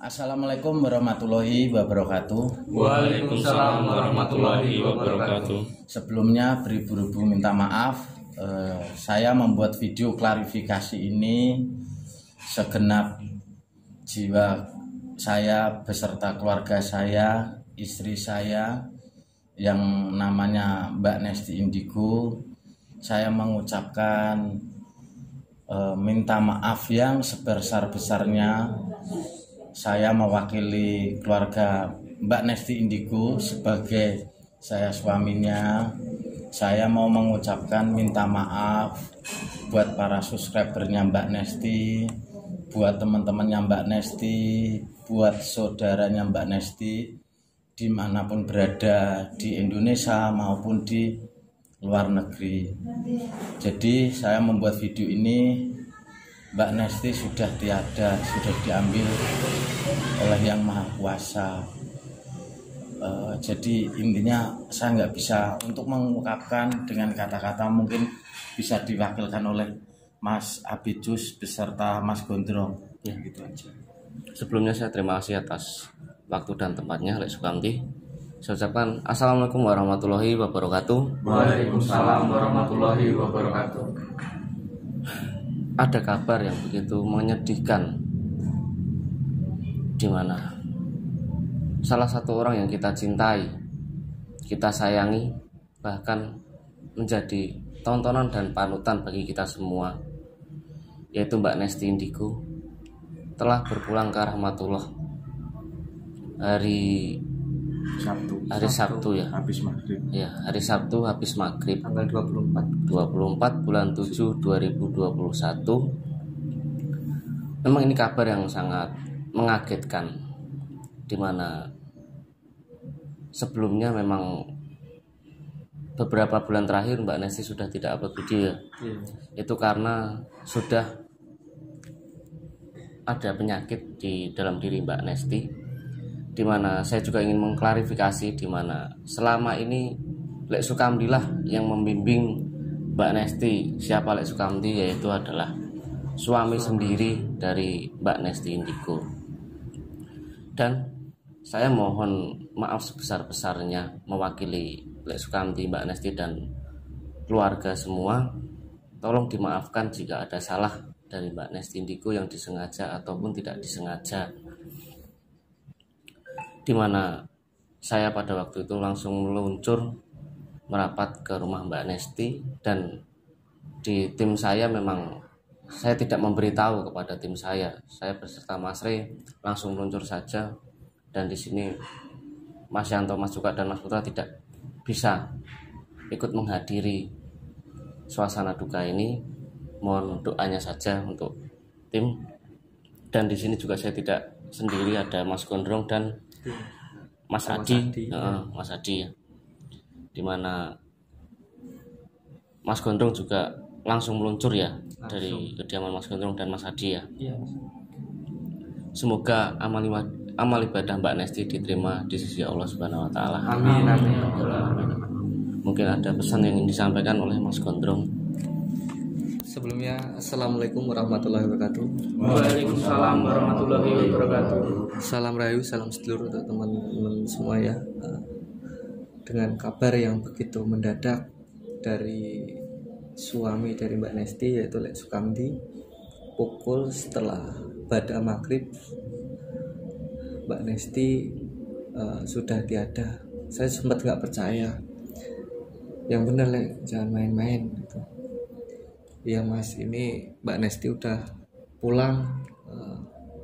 Assalamualaikum warahmatullahi wabarakatuh. Waalaikumsalam warahmatullahi wabarakatuh. Sebelumnya beribu-ribu minta maaf. Saya membuat video klarifikasi ini segenap jiwa saya beserta keluarga saya, istri saya yang namanya Mbak Nesti Indigo. Saya mengucapkan minta maaf yang sebesar-besarnya. Saya mewakili keluarga Mbak Nesti Indigo sebagai saya suaminya. Saya mau mengucapkan minta maaf buat para subscribernya Mbak Nesti, buat teman-temannya Mbak Nesti, buat saudaranya Mbak Nesti dimanapun berada di Indonesia maupun di luar negeri. Jadi saya membuat video ini, Mbak Nesti sudah tiada, sudah diambil oleh Yang Maha Kuasa. Jadi intinya saya nggak bisa untuk mengungkapkan dengan kata-kata, mungkin bisa diwakilkan oleh Mas Abidus beserta Mas Gondrong. Ya gitu aja. Sebelumnya saya terima kasih atas waktu dan tempatnya Lek Sukamti. Saya ucapkan Assalamualaikum warahmatullahi wabarakatuh. Waalaikumsalam warahmatullahi wabarakatuh. Ada kabar yang begitu menyedihkan, di mana salah satu orang yang kita cintai, kita sayangi, bahkan menjadi tontonan dan panutan bagi kita semua, yaitu Mbak Nesti Indigo, telah berpulang ke rahmatullah hari Sabtu ya. Habis maghrib. Ya, hari Sabtu habis maghrib. Tanggal 24 bulan 7 2021. Memang ini kabar yang sangat mengagetkan, dimana sebelumnya memang beberapa bulan terakhir Mbak Nesti sudah tidak upload video. Itu karena sudah ada penyakit di dalam diri Mbak Nesti, dimana saya juga ingin mengklarifikasi, dimana selama ini Lek Sukamti lah yang membimbing Mbak Nesti. Siapa Lek Sukamti? Yaitu adalah suami sendiri dari Mbak Nesti Indigo. Dan saya mohon maaf sebesar-besarnya mewakili Lek Sukamti, Mbak Nesti dan keluarga semua. Tolong dimaafkan jika ada salah dari Mbak Nesti Indigo yang disengaja ataupun tidak disengaja, dimana saya pada waktu itu langsung meluncur merapat ke rumah Mbak Nesti, dan di tim saya memang saya tidak memberitahu kepada tim saya beserta Mas Rey langsung meluncur saja, dan di sini Mas Yanto, Mas Juga dan Mas Putra tidak bisa ikut menghadiri suasana duka ini. Mohon doanya saja untuk tim, dan di sini juga saya tidak sendiri, ada Mas Gondrong dan Mas Adi. Mas Adi ya. Dimana Mas Gondrong juga langsung meluncur ya dari kediaman Mas Gondrong dan Mas Adi ya. Semoga amal ibadah Mbak Nesti diterima di sisi Allah Subhanahu wa taala. Amin. Mungkin ada pesan yang ingin disampaikan oleh Mas Gondrong. Sebelumnya, Assalamualaikum warahmatullahi wabarakatuh. Waalaikumsalam warahmatullahi wabarakatuh. Salam rayu, salam sedulur untuk teman-teman semua ya. Dengan kabar yang begitu mendadak dari suami dari Mbak Nesti, yaitu Lek Sukamti, pukul setelah bada maghrib, Mbak Nesti sudah tiada. Saya sempat nggak percaya. Yang benar Lek, jangan main-main gitu. Ya Mas, ini Mbak Nesti udah pulang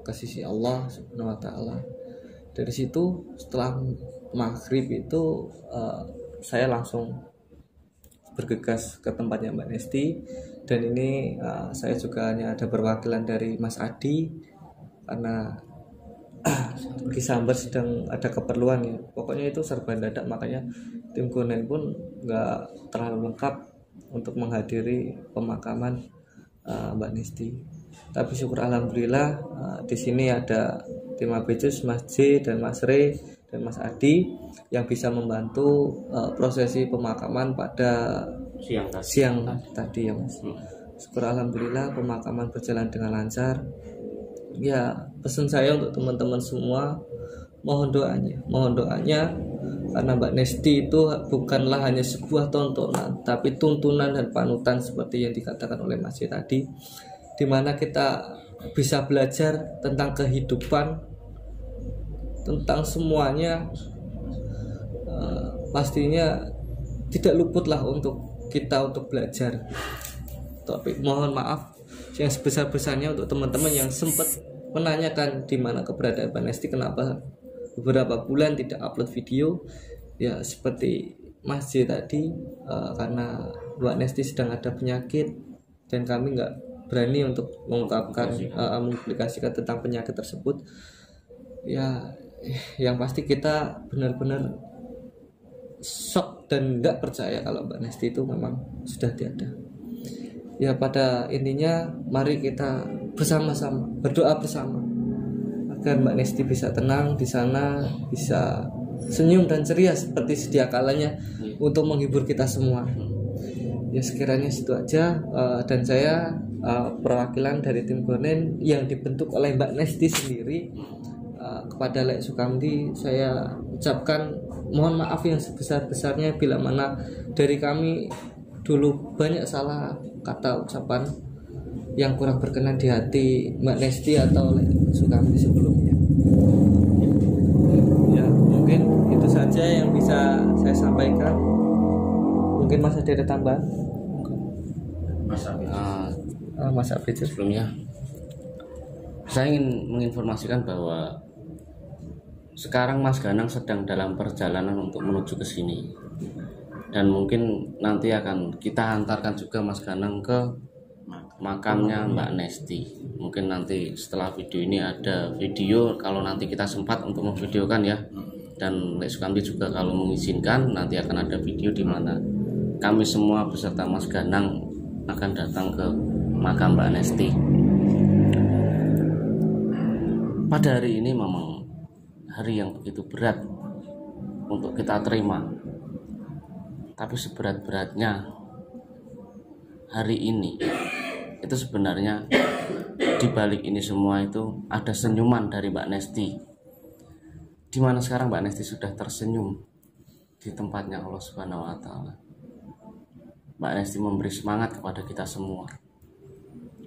ke sisi Allah Subhanahu wa taala. Dari situ setelah maghrib itu saya langsung bergegas ke tempatnya Mbak Nesti, dan ini saya juga hanya ada perwakilan dari Mas Adi karena Ki Sambar sedang ada keperluan ya. Pokoknya itu serba dadak, makanya tim Kunen pun nggak terlalu lengkap untuk menghadiri pemakaman Mbak Nesti. Tapi syukur alhamdulillah di sini ada tim Abidus, Mas J dan Mas Rey dan Mas Adi yang bisa membantu prosesi pemakaman pada siang tadi ya Mas. Syukur alhamdulillah pemakaman berjalan dengan lancar. Ya, pesan saya untuk teman-teman semua, mohon doanya karena Mbak Nesti itu bukanlah hanya sebuah tontonan, tapi tuntunan dan panutan seperti yang dikatakan oleh Mas Y tadi, dimana kita bisa belajar tentang kehidupan, tentang semuanya. Pastinya tidak luputlah untuk kita untuk belajar. Tapi mohon maaf yang sebesar-besarnya untuk teman-teman yang sempat menanyakan di mana keberadaan Mbak Nesti, kenapa beberapa bulan tidak upload video. Ya seperti Mas J tadi, karena Mbak Nesti sedang ada penyakit dan kami nggak berani untuk mengungkapkan, mempublikasikan tentang penyakit tersebut. Ya yang pasti kita benar-benar shock dan nggak percaya kalau Mbak Nesti itu memang sudah tiada. Ya pada intinya mari kita bersama-sama berdoa bersama agar Mbak Nesti bisa tenang di sana, bisa senyum dan ceria seperti sedia kalanya untuk menghibur kita semua. Ya sekiranya situ aja, dan saya perwakilan dari tim Gonen yang dibentuk oleh Mbak Nesti sendiri, kepada Lek Sukamti saya ucapkan mohon maaf yang sebesar-besarnya bila mana dari kami dulu banyak salah kata ucapan yang kurang berkenan di hati Mbak Nesti atau Lek Sukamti sebelumnya. Ya mungkin itu saja yang bisa saya sampaikan. Mungkin Mas ada tambahan? Mas Abid. Sebelumnya saya ingin menginformasikan bahwa sekarang Mas Ganang sedang dalam perjalanan untuk menuju ke sini, dan mungkin nanti akan kita antarkan juga Mas Ganang ke makamnya Mbak Nesti. Mungkin nanti setelah video ini ada video, kalau nanti kita sempat untuk memvideokan ya, dan Lek Sukamti juga kalau mengizinkan nanti akan ada video di mana kami semua beserta Mas Ganang akan datang ke makam Mbak Nesti. Pada hari ini memang hari yang begitu berat untuk kita terima, tapi seberat-beratnya hari ini itu sebenarnya di balik ini semua itu ada senyuman dari Mbak Nesti, di mana sekarang Mbak Nesti sudah tersenyum di tempatnya Allah Subhanahu wa Ta'ala. Mbak Nesti memberi semangat kepada kita semua,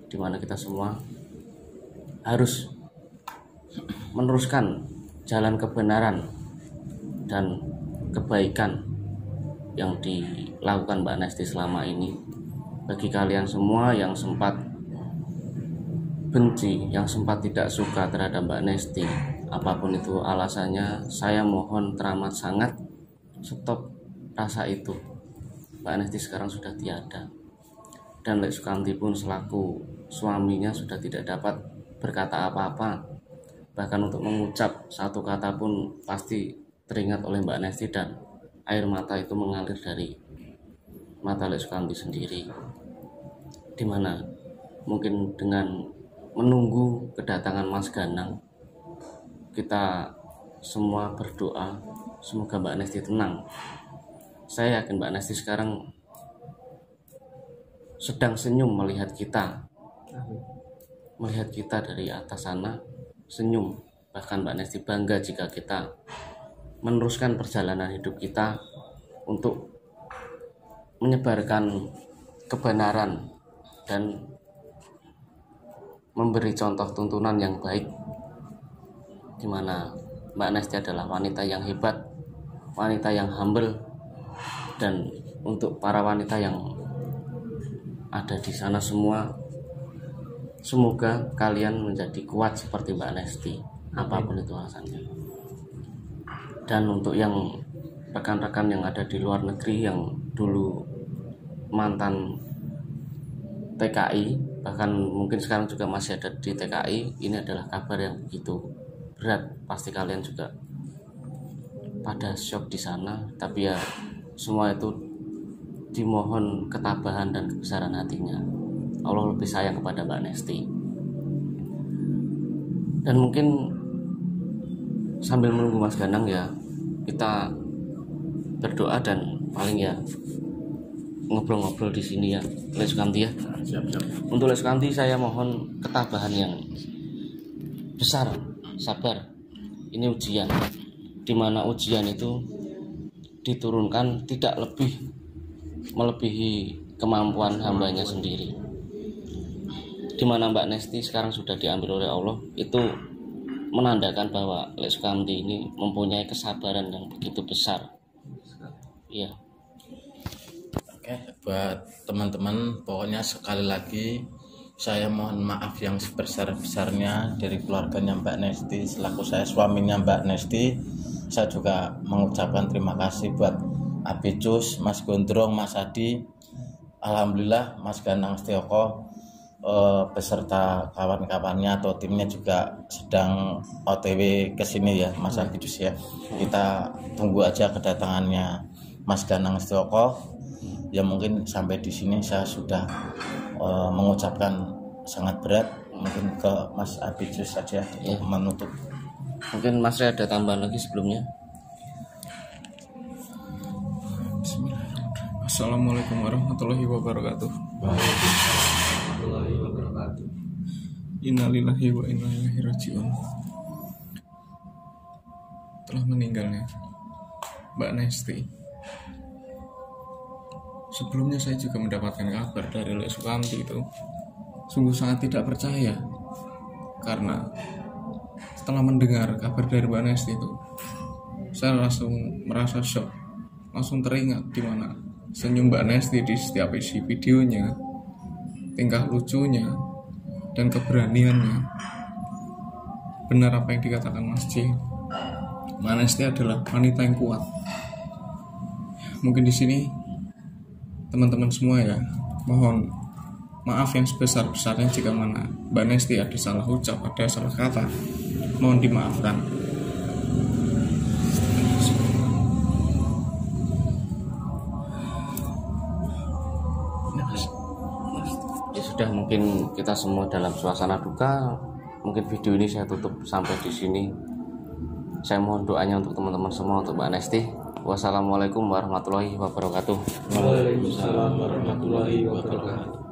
di mana kita semua harus meneruskan jalan kebenaran dan kebaikan yang dilakukan Mbak Nesti selama ini. Bagi kalian semua yang sempat benci, yang sempat tidak suka terhadap Mbak Nesti, apapun itu alasannya, saya mohon teramat sangat stop rasa itu. Mbak Nesti sekarang sudah tiada, dan Lek Sukamti pun selaku suaminya sudah tidak dapat berkata apa-apa. Bahkan untuk mengucap satu kata pun pasti teringat oleh Mbak Nesti, dan air mata itu mengalir dari mata Lek Sukamti sendiri, dimana mungkin dengan menunggu kedatangan Mas Ganang, kita semua berdoa semoga Mbak Nesti tenang. Saya yakin Mbak Nesti sekarang sedang senyum melihat kita, dari atas sana, senyum. Bahkan Mbak Nesti bangga jika kita meneruskan perjalanan hidup kita untuk menyebarkan kebenaran dan memberi contoh tuntunan yang baik, di mana Mbak Nesti adalah wanita yang hebat, wanita yang humble. Dan untuk para wanita yang ada di sana semua, semoga kalian menjadi kuat seperti Mbak Nesti, apapun itu alasannya. Dan untuk yang rekan-rekan yang ada di luar negeri yang dulu mantan TKI, bahkan mungkin sekarang juga masih ada di TKI, ini adalah kabar yang begitu berat. Pasti kalian juga pada shock di sana, tapi ya semua itu dimohon ketabahan dan kebesaran hatinya. Allah lebih sayang kepada Mbak Nesti. Dan mungkin sambil menunggu Mas Ganang ya, kita berdoa dan paling ya ngobrol-ngobrol di sini ya, Lek Sukamti ya. Siap. Untuk Lek Sukamti saya mohon ketabahan yang besar, sabar. Ini ujian, dimana ujian itu diturunkan tidak melebihi kemampuan hambanya sendiri. Dimana Mbak Nesti sekarang sudah diambil oleh Allah, itu menandakan bahwa Lek Sukamti ini mempunyai kesabaran yang begitu besar. Iya. Oke, buat teman-teman, pokoknya sekali lagi saya mohon maaf yang sebesar-besarnya dari keluarganya Mbak Nesti, selaku saya suaminya Mbak Nesti. Saya juga mengucapkan terima kasih buat Abicus, Mas Gondrong, Mas Adi. Alhamdulillah Mas Ganang Setioko beserta kawan-kawannya atau timnya juga sedang OTW ke sini ya Mas Abicus ya. Kita tunggu aja kedatangannya Mas Ganang Setioko. Ya mungkin sampai di sini saya sudah mengucapkan sangat berat, mungkin ke Mas Abicus saja untuk menutup. Mungkin Mas Ray ada tambahan lagi sebelumnya. Bismillahirrahmanirrahim. Assalamualaikum warahmatullahi wabarakatuh. Warahmatullahi wabarakatuh. Innalillahi wa inna ilaihi rajiun. Telah meninggalnya Mbak Nesti. Sebelumnya saya juga mendapatkan kabar dari Lek Sukamti itu sungguh sangat tidak percaya, karena setelah mendengar kabar dari Mbak Nesti itu saya langsung merasa shock, langsung teringat di mana senyum Mbak Nesti di setiap isi videonya, tingkah lucunya, dan keberaniannya. Benar apa yang dikatakan Mas C, Mbak Nesti adalah wanita yang kuat. Mungkin di sini teman-teman semua ya, mohon maaf yang sebesar-besarnya jika mana Mbak Nesti ada salah ucap, ada salah kata, mohon dimaafkan. Ya sudah, mungkin kita semua dalam suasana duka. Mungkin video ini saya tutup sampai di sini. Saya mohon doanya untuk teman-teman semua, untuk Mbak Nesti. Wassalamualaikum warahmatullahi wabarakatuh. Waalaikumsalam warahmatullahi wabarakatuh.